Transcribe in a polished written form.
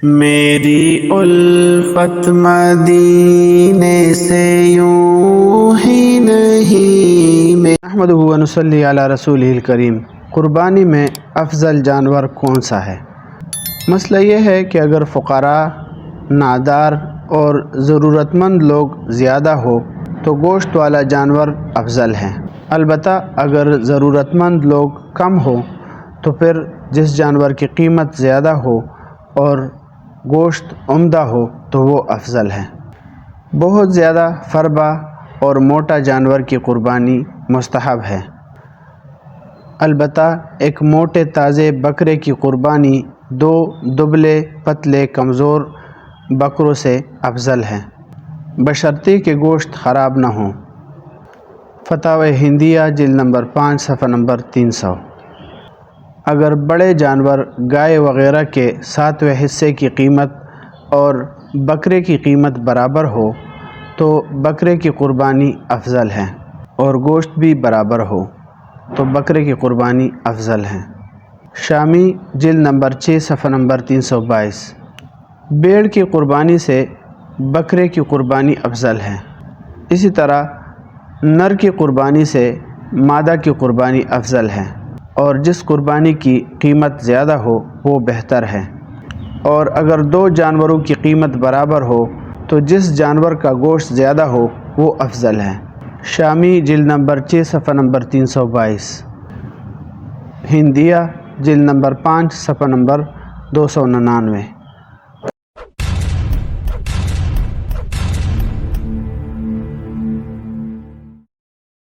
میری الفت مدینے سے یوں ہی نہیں نحمدہ و نصلی علی رسولہ الکریم۔ قربانی میں افضل جانور کون سا ہے؟ مسئلہ یہ ہے کہ اگر فقراء، نادار اور ضرورت مند لوگ زیادہ ہو تو گوشت والا جانور افضل ہے۔ البتہ اگر ضرورت مند لوگ کم ہو تو پھر جس جانور کی قیمت زیادہ ہو اور گوشت عمدہ ہو تو وہ افضل ہے۔ بہت زیادہ فربہ اور موٹا جانور کی قربانی مستحب ہے، البتہ ایک موٹے تازے بکرے کی قربانی دو دبلے پتلے کمزور بکروں سے افضل ہے، بشرطے کہ گوشت خراب نہ ہو۔ فتاوی ہندیہ جلد نمبر 5 صفحہ نمبر 300۔ اگر بڑے جانور گائے وغیرہ کے 7ویں حصے کی قیمت اور بکرے کی قیمت برابر ہو تو بکرے کی قربانی افضل ہے، اور گوشت بھی برابر ہو تو بکرے کی قربانی افضل ہے۔ شامی جلد نمبر 6 صفحہ نمبر 322۔ بھیڑ کی قربانی سے بکرے کی قربانی افضل ہے، اسی طرح نر کی قربانی سے مادہ کی قربانی افضل ہے، اور جس قربانی کی قیمت زیادہ ہو وہ بہتر ہے، اور اگر دو جانوروں کی قیمت برابر ہو تو جس جانور کا گوشت زیادہ ہو وہ افضل ہے۔ شامی جلد نمبر 6 صفحہ نمبر 322۔ ہندیہ جلد نمبر 5 صفحہ نمبر 299۔